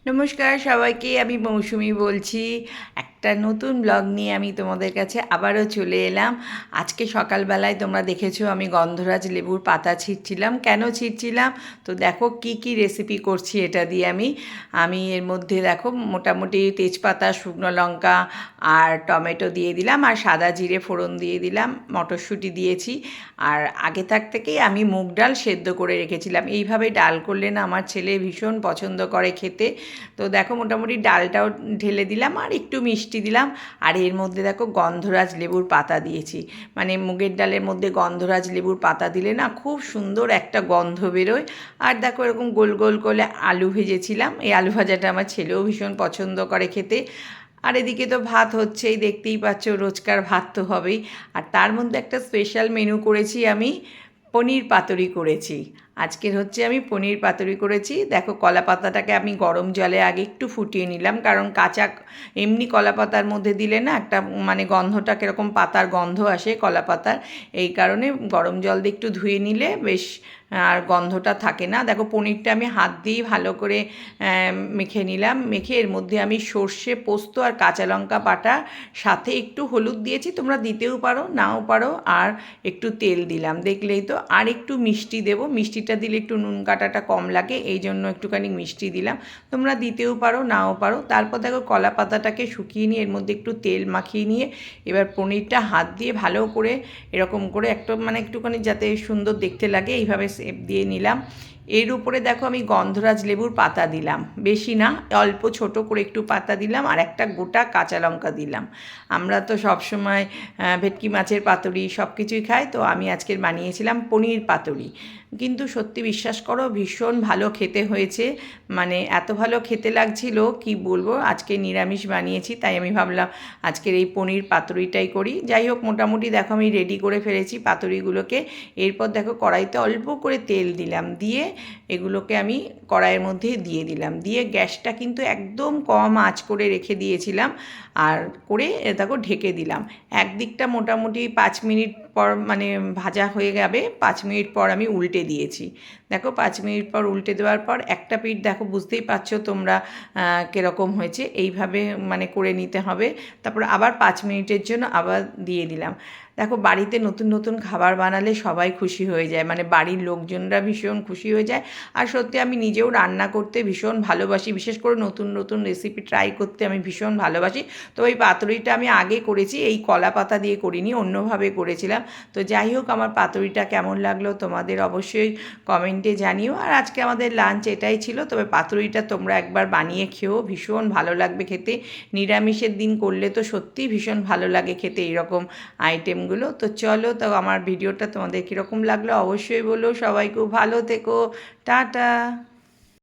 নমস্কার সবাইকে, আমি মৌসুমি বলছি। একটা নতুন ব্লগ নিয়ে আমি তোমাদের কাছে আবারও চলে এলাম। আজকে সকালবেলায় তোমরা দেখেছো আমি গন্ধরাজ লেবুর পাতা ছিঁড়ছিলাম। কেন ছিঁড়ছিলাম তো দেখো কি কি রেসিপি করছি এটা দিয়ে। আমি এর মধ্যে দেখো মোটামুটি তেজপাতা, শুকনো লঙ্কা আর টমেটো দিয়ে দিলাম, আর সাদা জিরে ফোড়ন দিয়ে দিলাম, মটরশুঁটি দিয়েছি। আর আগে থেকেই আমি মুগ ডাল সেদ্ধ করে রেখেছিলাম। এইভাবে ডাল করলে না আমার ছেলে ভীষণ পছন্দ করে খেতে। তো দেখো মোটামুটি ডালটাও ঢেলে দিলাম আর একটু মিষ্টি দিলাম। আর এর মধ্যে দেখো গন্ধরাজ লেবুর পাতা দিয়েছি। মানে মুগের ডালের মধ্যে গন্ধরাজ লেবুর পাতা দিলে না খুব সুন্দর একটা গন্ধ বেরোয়। আর দেখো এরকম গোল গোল করে আলু ভেজেছিলাম। এই আলু ভাজাটা আমার ছেলেও ভীষণ পছন্দ করে খেতে। আর এদিকে তো ভাত হচ্ছেই, দেখতেই পাচ্ছ, রোজকার ভাত তো হবেই। আর তার মধ্যে একটা স্পেশাল মেনু করেছি, আমি পনির পাতুরি করেছি। আজকের হচ্ছে আমি পনির পাতুরি করেছি। দেখো কলা পাতাটাকে আমি গরম জলে আগে একটু ফুটিয়ে নিলাম, কারণ কাঁচা এমনি কলা পাতার মধ্যে দিলে না একটা মানে গন্ধটা কীরকম পাতার গন্ধ আসে কলা পাতার। এই কারণে গরম জল দিয়ে একটু ধুয়ে নিলে বেশ আর গন্ধটা থাকে না। দেখো পনিরটা আমি হাত দিয়েই ভালো করে মেখে নিলাম। মেখে এর মধ্যে আমি সর্ষে, পোস্ত আর কাঁচা লঙ্কা বাটা, সাথে একটু হলুদ দিয়েছি, তোমরা দিতেও পারো নাও পারো। আর একটু তেল দিলাম, দেখলেই তো। আর একটু মিষ্টি দেবো, মিষ্টিটা দিলে একটু নুন কাটাটা কম লাগে, এই জন্য একটুখানি মিষ্টি দিলাম। তোমরা দিতেও পারো নাও পারো। তারপর দেখো কলা পাতাটাকে শুকিয়ে নিয়ে এর মধ্যে একটু তেল মাখিয়ে নিয়ে এবার পনিরটা হাত দিয়ে ভালো করে এরকম করে একটুখানি যাতে সুন্দর দেখতে লাগে এইভাবে শেপ দিয়ে নিলাম। এর উপরে দেখো আমি গন্ধরাজ লেবুর পাতা দিলাম, বেশি না, অল্প ছোট করে একটু পাতা দিলাম, আর একটা গোটা কাঁচা লঙ্কা দিলাম। আমরা তো সবসময় ভেটকি মাছের পাতুরি সব কিছুই খাই, তো আমি আজকের বানিয়েছিলাম পনির পাতুরি। কিন্তু সত্যি বিশ্বাস করো ভীষণ ভালো খেতে হয়েছে। মানে এত ভালো খেতে লাগছিল কি বলবো। আজকে নিরামিষ বানিয়েছি, তাই আমি ভাবলাম আজকের এই পনির পাতুরিটাই করি। যাই হোক, মোটামুটি দেখো আমি রেডি করে ফেলেছি পাতুরিগুলোকে। এরপর দেখো কড়াইতে অল্প করে তেল দিলাম, দিয়ে এগুলোকে আমি কড়াইয়ের মধ্যে দিয়ে দিলাম। দিয়ে গ্যাসটা কিন্তু একদম কম আঁচ করে রেখে দিয়েছিলাম। আর করে দেখো ঢেকে দিলাম। একদিকটা মোটামুটি 5 মিনিট পর মানে ভাজা হয়ে যাবে, 5 মিনিট পর আমি উল্টে দিয়েছি। দেখো 5 মিনিট পর উল্টে দেওয়ার পর একটা পিঠ দেখো বুঝতেই পারছো তোমরা কীরকম হয়েছে। এইভাবে মানে করে নিতে হবে। তারপর আবার 5 মিনিটের জন্য আবার দিয়ে দিলাম। দেখো বাড়িতে নতুন নতুন খাবার বানালে সবাই খুশি হয়ে যায়, মানে বাড়ির লোকজনরা ভীষণ খুশি হয়ে যায়। আর সত্যি আমি নিজেও রান্না করতে ভীষণ ভালোবাসি, বিশেষ করে নতুন নতুন রেসিপি ট্রাই করতে আমি ভীষণ ভালোবাসি। তো এই পাতুরিটা আমি আগে করেছি, এই কলা পাতা দিয়ে করিনি, অন্যভাবে করেছিলাম। তো যাই হোক, আমার পাতুরিটা কেমন লাগলো তোমাদের অবশ্যই কমেন্টে জানিও। আর আজকে আমাদের লাঞ্চ এটাই ছিল। তবে পাতুরিটা তোমরা একবার বানিয়ে খেও, ভীষণ ভালো লাগবে খেতে। নিরামিষের দিন করলে তো সত্যিই ভীষণ ভালো লাগে খেতে এইরকম আইটেমগুলো। তো চলো, তো আমার ভিডিওটা তোমাদের কীরকম লাগলো অবশ্যই বলো। সবাই খুব ভালো থেকো, টাটা।